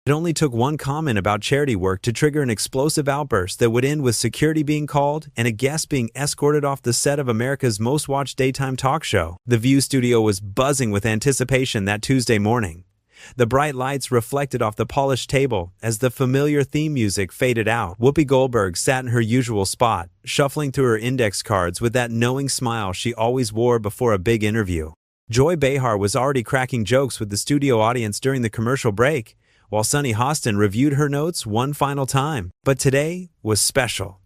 It only took one comment about charity work to trigger an explosive outburst that would end with security being called and a guest being escorted off the set of America's most watched daytime talk show. The View studio was buzzing with anticipation that Tuesday morning. The bright lights reflected off the polished table as the familiar theme music faded out. Whoopi Goldberg sat in her usual spot, shuffling through her index cards with that knowing smile she always wore before a big interview. Joy Behar was already cracking jokes with the studio audience during the commercial break, while Sunny Hostin reviewed her notes one final time. But today was special.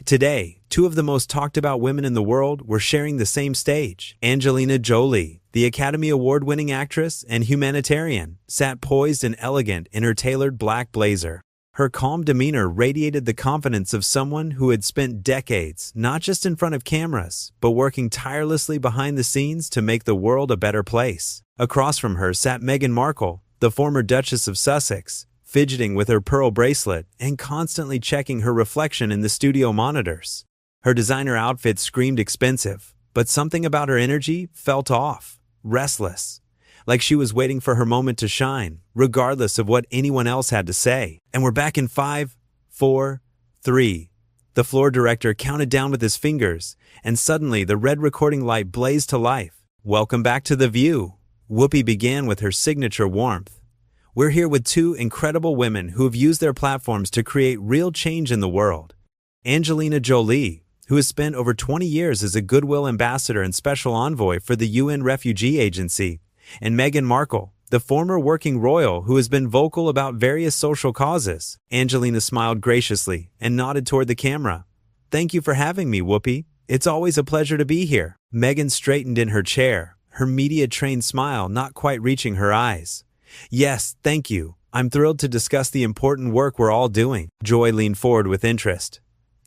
Today, two of the most talked about women in the world were sharing the same stage. Angelina Jolie, the Academy Award-winning actress and humanitarian, sat poised and elegant in her tailored black blazer. Her calm demeanor radiated the confidence of someone who had spent decades not just in front of cameras, but working tirelessly behind the scenes to make the world a better place. Across from her sat Meghan Markle, the former Duchess of Sussex, fidgeting with her pearl bracelet and constantly checking her reflection in the studio monitors. Her designer outfit screamed expensive, but something about her energy felt off, restless, like she was waiting for her moment to shine, regardless of what anyone else had to say. And we're back in 5, 4, 3. The floor director counted down with his fingers, and suddenly the red recording light blazed to life. "Welcome back to The View," Whoopi began with her signature warmth. "We're here with two incredible women who have used their platforms to create real change in the world. Angelina Jolie, who has spent over 20 years as a goodwill ambassador and special envoy for the UN Refugee Agency, and Meghan Markle, the former working royal who has been vocal about various social causes." Angelina smiled graciously and nodded toward the camera. "Thank you for having me, Whoopi. It's always a pleasure to be here." Meghan straightened in her chair, her media-trained smile not quite reaching her eyes. "Yes, thank you. I'm thrilled to discuss the important work we're all doing." Joy leaned forward with interest.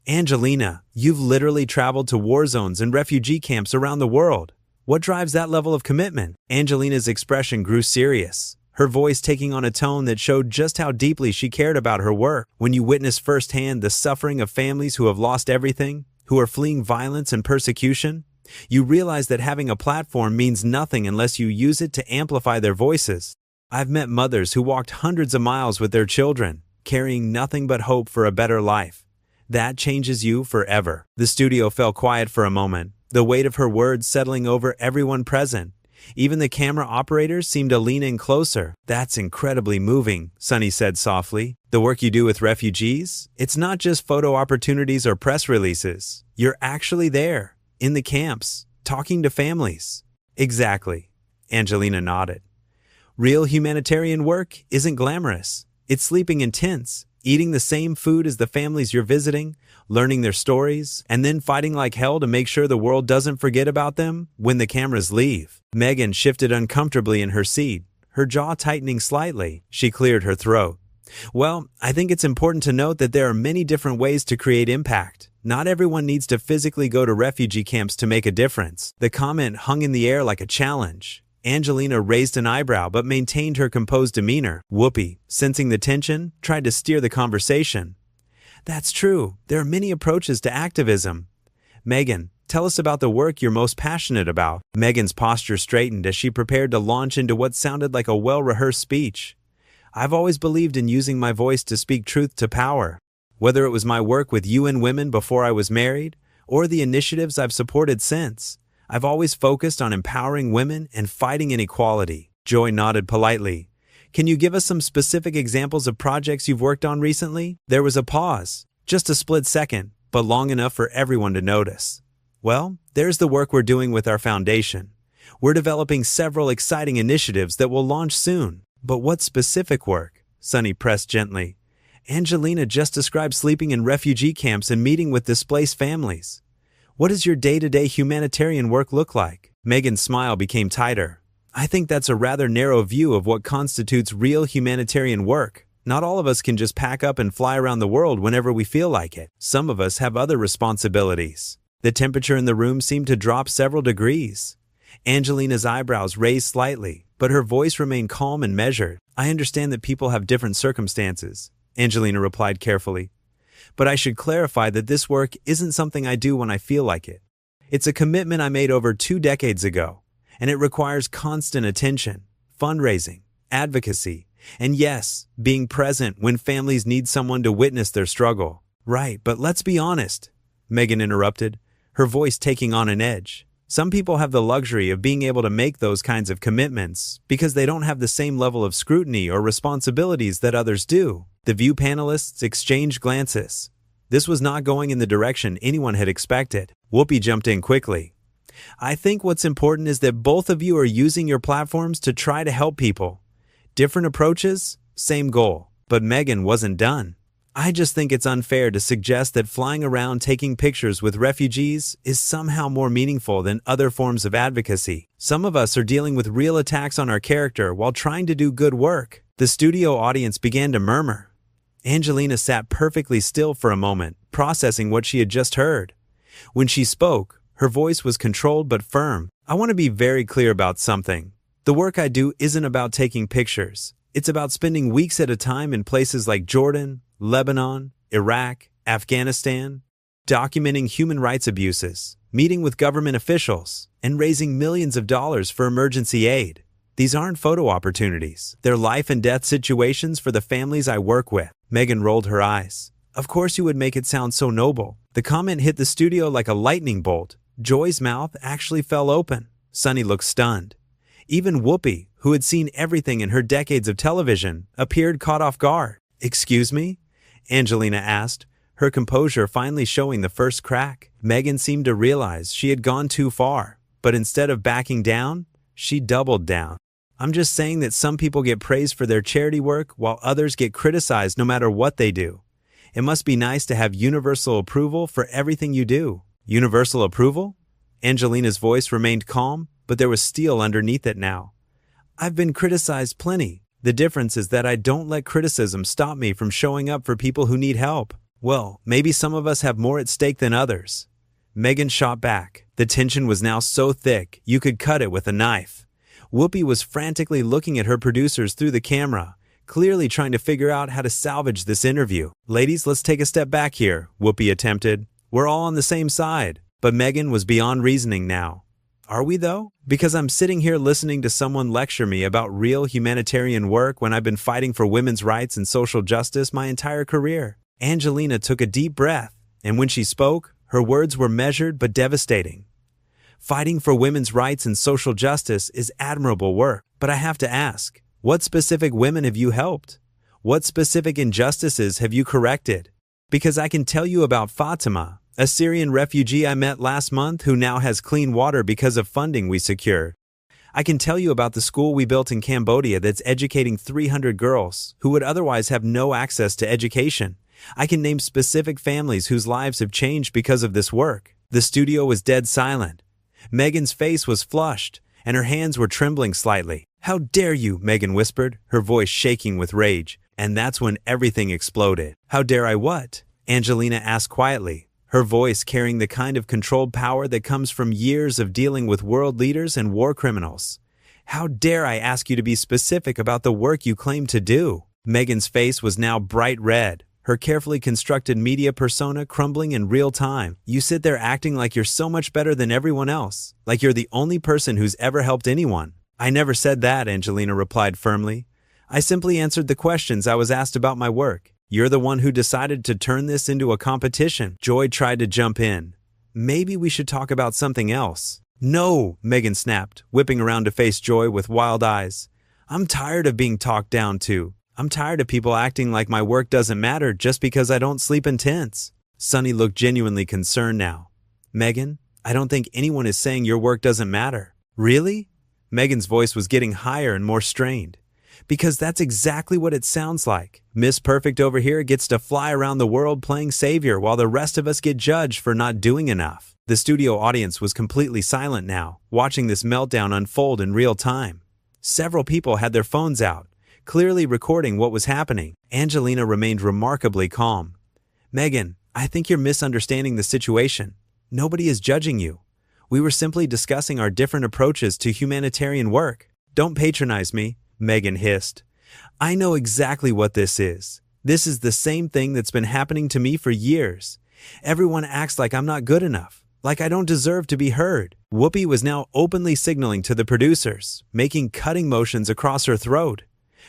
"Angelina, you've literally traveled to war zones and refugee camps around the world. What drives that level of commitment?" Angelina's expression grew serious, her voice taking on a tone that showed just how deeply she cared about her work. "When you witness firsthand the suffering of families who have lost everything, who are fleeing violence and persecution, you realize that having a platform means nothing unless you use it to amplify their voices. I've met mothers who walked hundreds of miles with their children, carrying nothing but hope for a better life. That changes you forever." The studio fell quiet for a moment, the weight of her words settling over everyone present. Even the camera operators seemed to lean in closer. "That's incredibly moving," Sunny said softly. "The work you do with refugees? It's not just photo opportunities or press releases. You're actually there, in the camps, talking to families." "Exactly," Angelina nodded. "Real humanitarian work isn't glamorous. It's sleeping in tents, eating the same food as the families you're visiting, learning their stories, and then fighting like hell to make sure the world doesn't forget about them when the cameras leave." Meghan shifted uncomfortably in her seat, her jaw tightening slightly. She cleared her throat. "Well, I think it's important to note that there are many different ways to create impact. Not everyone needs to physically go to refugee camps to make a difference." The comment hung in the air like a challenge. Angelina raised an eyebrow but maintained her composed demeanor. Whoopi, sensing the tension, tried to steer the conversation. "That's true. There are many approaches to activism. Meghan, tell us about the work you're most passionate about." Meghan's posture straightened as she prepared to launch into what sounded like a well-rehearsed speech. "I've always believed in using my voice to speak truth to power. Whether it was my work with UN Women before I was married, or the initiatives I've supported since, I've always focused on empowering women and fighting inequality." Joy nodded politely. "Can you give us some specific examples of projects you've worked on recently?" There was a pause, just a split second, but long enough for everyone to notice. "Well, there's the work we're doing with our foundation. We're developing several exciting initiatives that will launch soon." "But what specific work?" Sunny pressed gently. "Angelina just described sleeping in refugee camps and meeting with displaced families. What does your day-to-day humanitarian work look like?" Meghan's smile became tighter. "I think that's a rather narrow view of what constitutes real humanitarian work. Not all of us can just pack up and fly around the world whenever we feel like it. Some of us have other responsibilities." The temperature in the room seemed to drop several degrees. Angelina's eyebrows raised slightly, but her voice remained calm and measured. "I understand that people have different circumstances," Angelina replied carefully. "But I should clarify that this work isn't something I do when I feel like it. It's a commitment I made over 2 decades ago, and it requires constant attention, fundraising, advocacy, And yes, being present when families need someone to witness their struggle. Right, but let's be honest, Meghan interrupted, her voice taking on an edge. Some people have the luxury of being able to make those kinds of commitments because they don't have the same level of scrutiny or responsibilities that others do. The View panelists exchanged glances. This was not going in the direction anyone had expected. Whoopi jumped in quickly. I think what's important is that both of you are using your platforms to try to help people. Different approaches, same goal. But Meghan wasn't done. I just think it's unfair to suggest that flying around taking pictures with refugees is somehow more meaningful than other forms of advocacy. Some of us are dealing with real attacks on our character while trying to do good work. The studio audience began to murmur. Angelina sat perfectly still for a moment, processing what she had just heard. When she spoke, her voice was controlled but firm. I want to be very clear about something. The work I do isn't about taking pictures. It's about spending weeks at a time in places like Jordan, Lebanon, Iraq, Afghanistan, documenting human rights abuses, meeting with government officials, and raising millions of dollars for emergency aid. These aren't photo opportunities. They're life and death situations for the families I work with. Meghan rolled her eyes. Of course you would make it sound so noble. The comment hit the studio like a lightning bolt. Joy's mouth actually fell open. Sunny looked stunned. Even Whoopi, who had seen everything in her decades of television, appeared caught off guard. Excuse me? Angelina asked, her composure finally showing the first crack. Meghan seemed to realize she had gone too far, but instead of backing down, she doubled down. I'm just saying that some people get praised for their charity work while others get criticized no matter what they do. It must be nice to have universal approval for everything you do. Universal approval? Angelina's voice remained calm, but there was steel underneath it now. I've been criticized plenty. The difference is that I don't let criticism stop me from showing up for people who need help. Well, maybe some of us have more at stake than others. Meghan shot back. The tension was now so thick, you could cut it with a knife. Whoopi was frantically looking at her producers through the camera, clearly trying to figure out how to salvage this interview. Ladies, let's take a step back here, Whoopi attempted. We're all on the same side. But Meghan was beyond reasoning now. Are we though? Because I'm sitting here listening to someone lecture me about real humanitarian work when I've been fighting for women's rights and social justice my entire career. Angelina took a deep breath, and when she spoke, her words were measured but devastating. Fighting for women's rights and social justice is admirable work, but I have to ask, what specific women have you helped? What specific injustices have you corrected? Because I can tell you about Fatima, a Syrian refugee I met last month who now has clean water because of funding we secured. I can tell you about the school we built in Cambodia that's educating 300 girls who would otherwise have no access to education. I can name specific families whose lives have changed because of this work. The studio was dead silent. Meghan's face was flushed, and her hands were trembling slightly. How dare you, Meghan whispered, her voice shaking with rage. And that's when everything exploded. How dare I what? Angelina asked quietly, her voice carrying the kind of controlled power that comes from years of dealing with world leaders and war criminals. How dare I ask you to be specific about the work you claim to do? Meghan's face was now bright red, her carefully constructed media persona crumbling in real time. You sit there acting like you're so much better than everyone else, like you're the only person who's ever helped anyone. I never said that, Angelina replied firmly. I simply answered the questions I was asked about my work. You're the one who decided to turn this into a competition. Joy tried to jump in. Maybe we should talk about something else. No, Meghan snapped, whipping around to face Joy with wild eyes. I'm tired of being talked down to. I'm tired of people acting like my work doesn't matter just because I don't sleep in tents. Sunny looked genuinely concerned now. Meghan, I don't think anyone is saying your work doesn't matter. Really? Meghan's voice was getting higher and more strained. Because that's exactly what it sounds like. Miss Perfect over here gets to fly around the world playing savior while the rest of us get judged for not doing enough. The studio audience was completely silent now, watching this meltdown unfold in real time. Several people had their phones out, clearly recording what was happening. Angelina remained remarkably calm. Meghan, I think you're misunderstanding the situation. Nobody is judging you. We were simply discussing our different approaches to humanitarian work. Don't patronize me, Meghan hissed. I know exactly what this is. This is the same thing that's been happening to me for years. Everyone acts like I'm not good enough, like I don't deserve to be heard. Whoopi was now openly signaling to the producers, making cutting motions across her throat.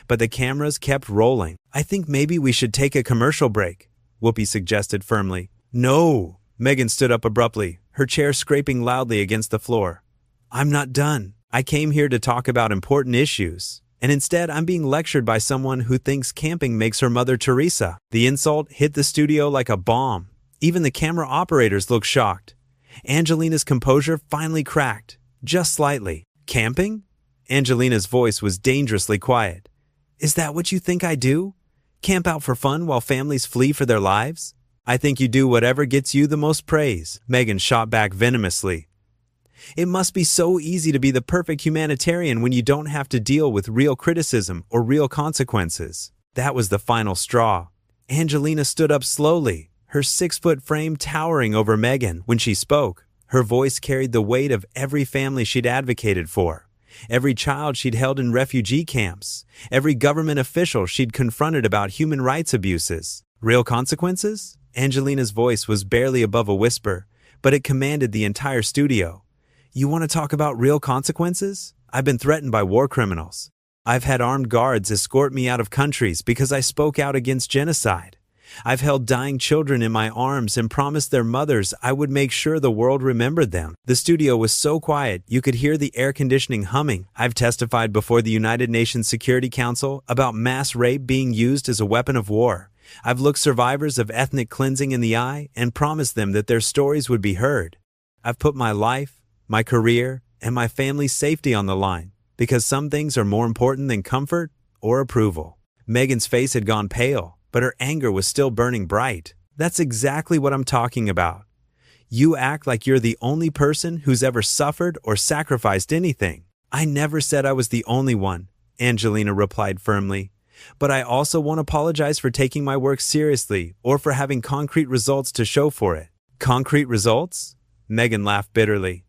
but the cameras kept rolling. "I think maybe we should take a commercial break," Whoopi suggested firmly. "No!" Meghan stood up abruptly, her chair scraping loudly against the floor. "I'm not done. I came here to talk about important issues, and instead I'm being lectured by someone who thinks camping makes her Mother Teresa." The insult hit the studio like a bomb. Even the camera operators looked shocked. Angelina's composure finally cracked, just slightly. "Camping?" Angelina's voice was dangerously quiet. "Is that what you think I do? Camp out for fun while families flee for their lives?" "I think you do whatever gets you the most praise," Meghan shot back venomously. "It must be so easy to be the perfect humanitarian when you don't have to deal with real criticism or real consequences." That was the final straw. Angelina stood up slowly, her 6-foot frame towering over Meghan. When she spoke, her voice carried the weight of every family she'd advocated for, every child she'd held in refugee camps, every government official she'd confronted about human rights abuses. "Real consequences?" Angelina's voice was barely above a whisper, but it commanded the entire studio. "You want to talk about real consequences? I've been threatened by war criminals. I've had armed guards escort me out of countries because I spoke out against genocide. I've held dying children in my arms and promised their mothers I would make sure the world remembered them." The studio was so quiet you could hear the air conditioning humming. "I've testified before the United Nations Security Council about mass rape being used as a weapon of war. I've looked survivors of ethnic cleansing in the eye and promised them that their stories would be heard. I've put my life, my career, and my family's safety on the line because some things are more important than comfort or approval." Meghan's face had gone pale, but her anger was still burning bright. "That's exactly what I'm talking about. You act like you're the only person who's ever suffered or sacrificed anything." "I never said I was the only one," Angelina replied firmly. "But I also won't apologize for taking my work seriously or for having concrete results to show for it." "Concrete results?" Meghan laughed bitterly.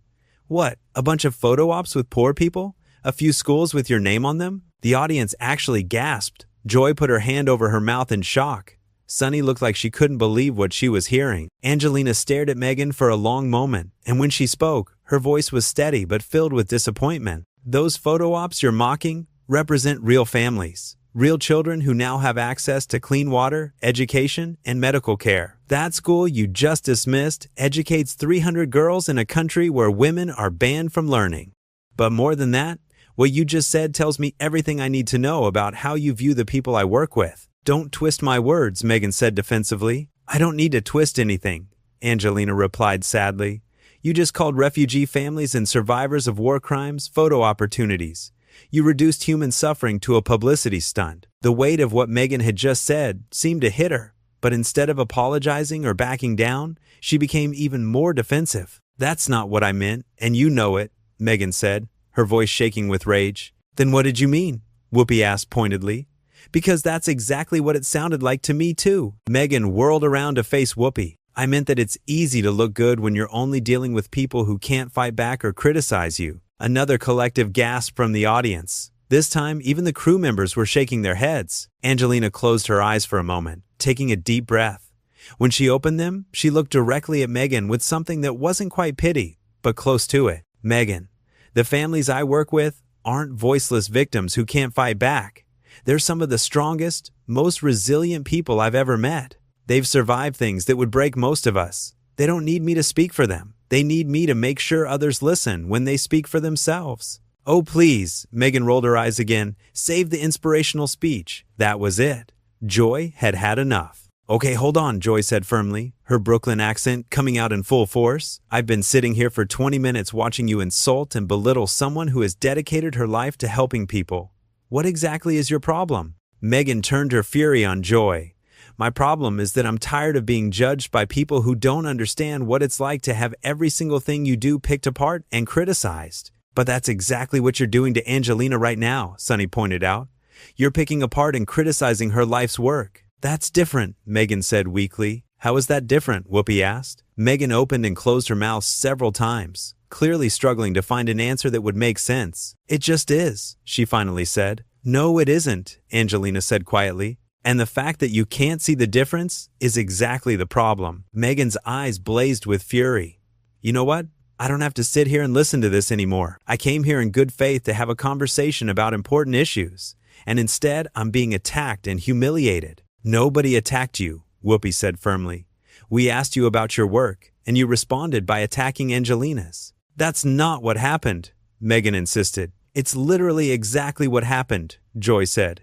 "What, a bunch of photo ops with poor people? A few schools with your name on them?" The audience actually gasped. Joy put her hand over her mouth in shock. Sunny looked like she couldn't believe what she was hearing. Angelina stared at Meghan for a long moment, and when she spoke, her voice was steady but filled with disappointment. "Those photo ops you're mocking represent real families. Real children who now have access to clean water, education, and medical care. That school you just dismissed educates 300 girls in a country where women are banned from learning. But more than that, what you just said tells me everything I need to know about how you view the people I work with." "Don't twist my words," Meghan said defensively. "I don't need to twist anything," Angelina replied sadly. "You just called refugee families and survivors of war crimes photo opportunities. You reduced human suffering to a publicity stunt." The weight of what Meghan had just said seemed to hit her, but instead of apologizing or backing down, she became even more defensive. "That's not what I meant, and you know it," Meghan said, her voice shaking with rage. "Then what did you mean?" Whoopi asked pointedly. "Because that's exactly what it sounded like to me too." Meghan whirled around to face Whoopi. "I meant that it's easy to look good when you're only dealing with people who can't fight back or criticize you." Another collective gasp from the audience. This time, even the crew members were shaking their heads. Angelina closed her eyes for a moment, taking a deep breath. When she opened them, she looked directly at Meghan with something that wasn't quite pity, but close to it. "Meghan, the families I work with aren't voiceless victims who can't fight back. They're some of the strongest, most resilient people I've ever met. They've survived things that would break most of us. They don't need me to speak for them. They need me to make sure others listen when they speak for themselves." "Oh, please," Meghan rolled her eyes again, "save the inspirational speech." That was it. Joy had had enough. "Okay, hold on," Joy said firmly, her Brooklyn accent coming out in full force. "I've been sitting here for 20 minutes watching you insult and belittle someone who has dedicated her life to helping people. What exactly is your problem?" Meghan turned her fury on Joy. "My problem is that I'm tired of being judged by people who don't understand what it's like to have every single thing you do picked apart and criticized." "But that's exactly what you're doing to Angelina right now," Sunny pointed out. "You're picking apart and criticizing her life's work." "That's different," Meghan said weakly. "How is that different?" Whoopi asked. Meghan opened and closed her mouth several times, clearly struggling to find an answer that would make sense. "It just is," she finally said. "No, it isn't," Angelina said quietly. "And the fact that you can't see the difference is exactly the problem." Meghan's eyes blazed with fury. "You know what? I don't have to sit here and listen to this anymore. I came here in good faith to have a conversation about important issues. and instead I'm being attacked and humiliated." "Nobody attacked you," Whoopi said firmly. "We asked you about your work, and you responded by attacking Angelina's." "That's not what happened," Meghan insisted. "It's literally exactly what happened," Joy said.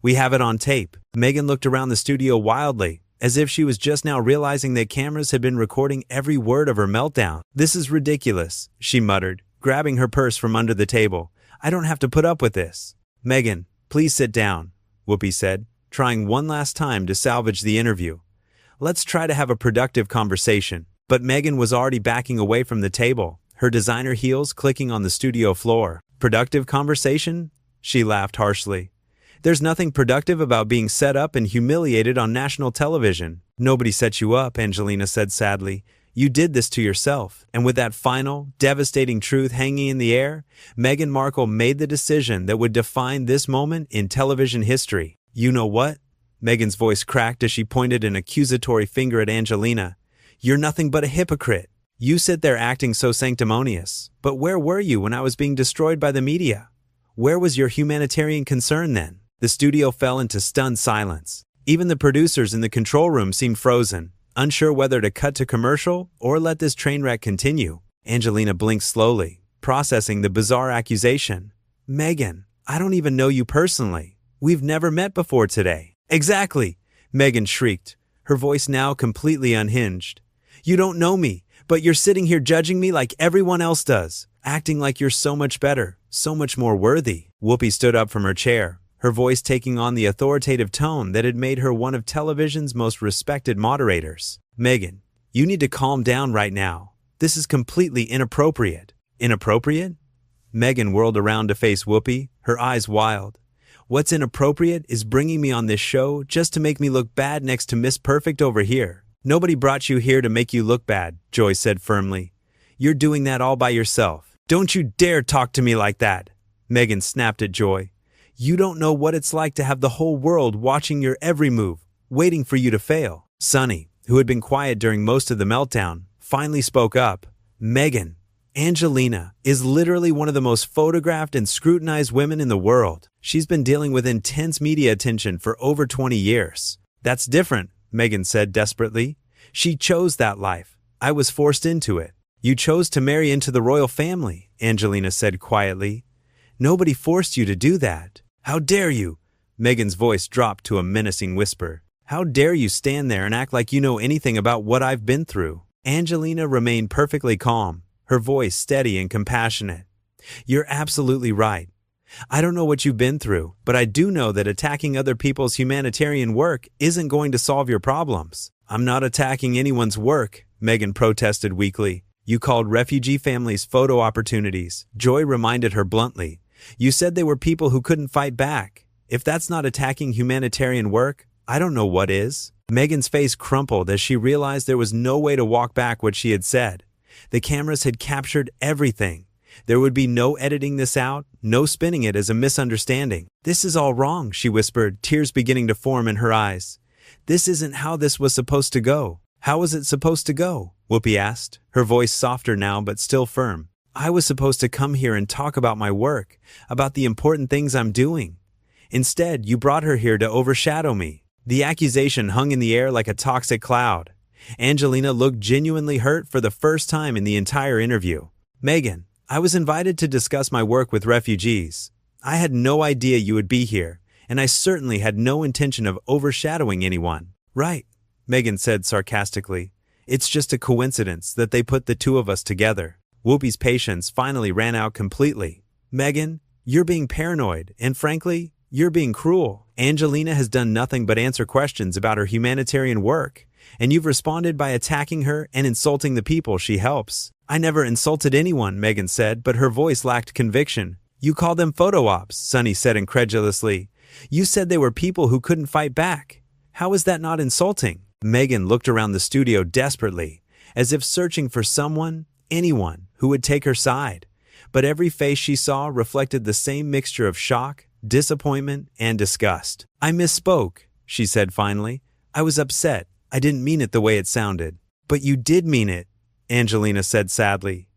"We have it on tape." Meghan looked around the studio wildly, as if she was just now realizing that cameras had been recording every word of her meltdown. "This is ridiculous," she muttered, grabbing her purse from under the table. "I don't have to put up with this." "Meghan, please sit down," Whoopi said, trying one last time to salvage the interview. "Let's try to have a productive conversation." But Meghan was already backing away from the table, her designer heels clicking on the studio floor. "Productive conversation?" She laughed harshly. "There's nothing productive about being set up and humiliated on national television." "Nobody set you up," Angelina said sadly. "You did this to yourself." And with that final, devastating truth hanging in the air, Meghan Markle made the decision that would define this moment in television history. "You know what?" Meghan's voice cracked as she pointed an accusatory finger at Angelina. "You're nothing but a hypocrite. You sit there acting so sanctimonious. But where were you when I was being destroyed by the media? Where was your humanitarian concern then?" The studio fell into stunned silence. Even the producers in the control room seemed frozen, unsure whether to cut to commercial or let this train wreck continue. Angelina blinked slowly, processing the bizarre accusation. "Meghan, I don't even know you personally. We've never met before today." "Exactly!" Meghan shrieked, her voice now completely unhinged. "You don't know me, but you're sitting here judging me like everyone else does, acting like you're so much better, so much more worthy." Whoopi stood up from her chair, her voice taking on the authoritative tone that had made her one of television's most respected moderators. "Meghan, you need to calm down right now. This is completely inappropriate." "Inappropriate?" Meghan whirled around to face Whoopi, her eyes wild. "What's inappropriate is bringing me on this show just to make me look bad next to Miss Perfect over here." "Nobody brought you here to make you look bad," Joy said firmly. "You're doing that all by yourself." "Don't you dare talk to me like that," Meghan snapped at Joy. "You don't know what it's like to have the whole world watching your every move, waiting for you to fail." Sunny, who had been quiet during most of the meltdown, finally spoke up. "Meghan, Angelina is literally one of the most photographed and scrutinized women in the world. She's been dealing with intense media attention for over 20 years. "That's different," Meghan said desperately. "She chose that life. I was forced into it." "You chose to marry into the royal family," Angelina said quietly. "Nobody forced you to do that." "How dare you?" Meghan's voice dropped to a menacing whisper. "How dare you stand there and act like you know anything about what I've been through?" Angelina remained perfectly calm, her voice steady and compassionate. "You're absolutely right. I don't know what you've been through, but I do know that attacking other people's humanitarian work isn't going to solve your problems." "I'm not attacking anyone's work," Meghan protested weakly. "You called refugee families photo opportunities," Joy reminded her bluntly. "You said they were people who couldn't fight back. If that's not attacking humanitarian work, I don't know what is." Meghan's face crumpled as she realized there was no way to walk back what she had said. The cameras had captured everything. There would be no editing this out, no spinning it as a misunderstanding. "This is all wrong," she whispered, tears beginning to form in her eyes. "This isn't how this was supposed to go." "How was it supposed to go?" Whoopi asked, her voice softer now but still firm. "I was supposed to come here and talk about my work, about the important things I'm doing. Instead, you brought her here to overshadow me." The accusation hung in the air like a toxic cloud. Angelina looked genuinely hurt for the first time in the entire interview. "Meghan, I was invited to discuss my work with refugees. I had no idea you would be here, and I certainly had no intention of overshadowing anyone." "Right," Meghan said sarcastically. "It's just a coincidence that they put the two of us together." Whoopi's patience finally ran out completely. "Meghan, you're being paranoid, and frankly, you're being cruel. Angelina has done nothing but answer questions about her humanitarian work, and you've responded by attacking her and insulting the people she helps." "I never insulted anyone," Meghan said, but her voice lacked conviction. "You call them photo ops," Sunny said incredulously. "You said they were people who couldn't fight back. How is that not insulting?" Meghan looked around the studio desperately, as if searching for someone, anyone, who would take her side. But every face she saw reflected the same mixture of shock, disappointment, and disgust. "I misspoke," she said finally. "I was upset. I didn't mean it the way it sounded." "But you did mean it," Angelina said sadly.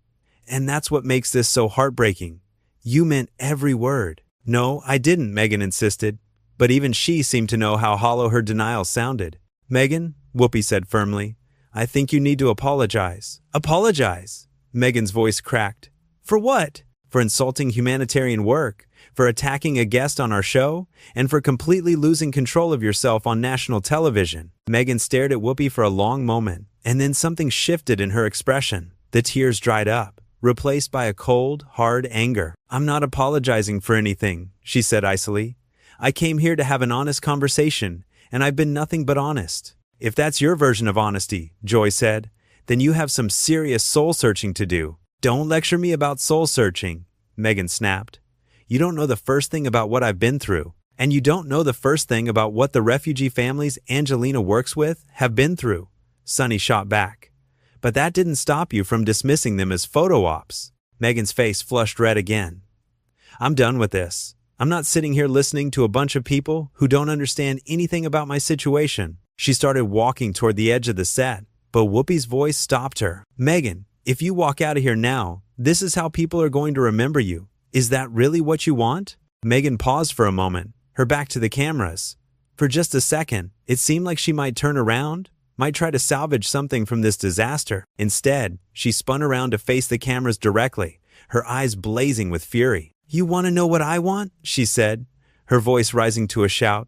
"And that's what makes this so heartbreaking. You meant every word." No, I didn't, Meghan insisted. But even she seemed to know how hollow her denial sounded. Meghan, Whoopi said firmly, I think you need to apologize. Apologize? Meghan's voice cracked. For what? For insulting humanitarian work, for attacking a guest on our show, and for completely losing control of yourself on national television. Meghan stared at Whoopi for a long moment, and then something shifted in her expression. The tears dried up, replaced by a cold, hard anger. I'm not apologizing for anything, she said icily. I came here to have an honest conversation, and I've been nothing but honest. If that's your version of honesty, Joy said, then you have some serious soul-searching to do. Don't lecture me about soul-searching, Meghan snapped. You don't know the first thing about what I've been through, and you don't know the first thing about what the refugee families Angelina works with have been through, Sunny shot back. But that didn't stop you from dismissing them as photo ops. Meghan's face flushed red again. I'm done with this. I'm not sitting here listening to a bunch of people who don't understand anything about my situation. She started walking toward the edge of the set, but Whoopi's voice stopped her. Meghan, if you walk out of here now, this is how people are going to remember you. Is that really what you want? Meghan paused for a moment, her back to the cameras. For just a second, it seemed like she might turn around, might try to salvage something from this disaster. Instead, she spun around to face the cameras directly, her eyes blazing with fury. You want to know what I want? She said, her voice rising to a shout.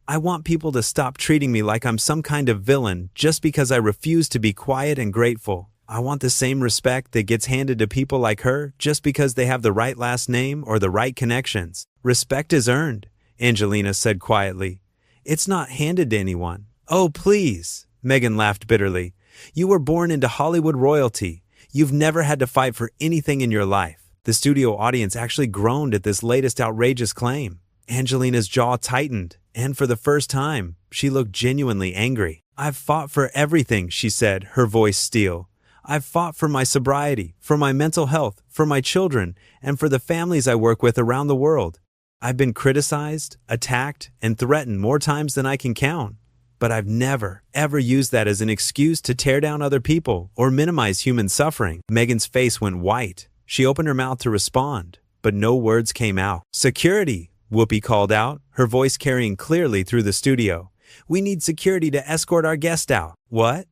I want people to stop treating me like I'm some kind of villain just because I refuse to be quiet and grateful. I want the same respect that gets handed to people like her just because they have the right last name or the right connections. Respect is earned, Angelina said quietly. It's not handed to anyone. Oh, please, Meghan laughed bitterly. You were born into Hollywood royalty. You've never had to fight for anything in your life. The studio audience actually groaned at this latest outrageous claim. Angelina's jaw tightened, and for the first time, she looked genuinely angry. I've fought for everything, she said, her voice steel. I've fought for my sobriety, for my mental health, for my children, and for the families I work with around the world. I've been criticized, attacked, and threatened more times than I can count. But I've never, ever used that as an excuse to tear down other people or minimize human suffering. Meghan's face went white. She opened her mouth to respond, but no words came out. Security, Whoopi called out, her voice carrying clearly through the studio. We need security to escort our guest out. What?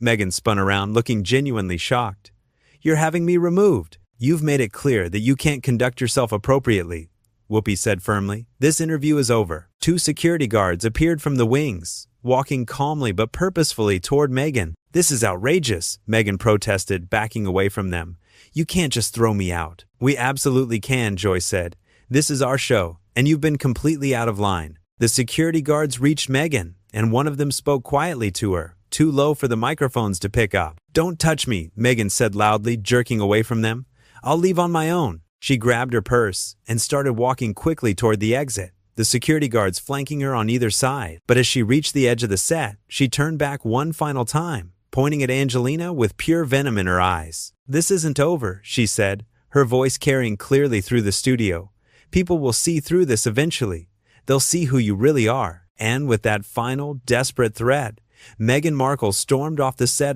Meghan spun around, looking genuinely shocked. You're having me removed. You've made it clear that you can't conduct yourself appropriately, Whoopi said firmly. This interview is over. 2 security guards appeared from the wings, walking calmly but purposefully toward Meghan. This is outrageous, Meghan protested, backing away from them. You can't just throw me out. We absolutely can, Joy said. This is our show, and you've been completely out of line. The security guards reached Meghan, and one of them spoke quietly to her, too low for the microphones to pick up. Don't touch me, Meghan said loudly, jerking away from them. I'll leave on my own. She grabbed her purse and started walking quickly toward the exit, the security guards flanking her on either side. But as she reached the edge of the set, she turned back one final time, pointing at Angelina with pure venom in her eyes. This isn't over, she said, her voice carrying clearly through the studio. People will see through this eventually. They'll see who you really are. And with that final, desperate threat, Meghan Markle stormed off the set of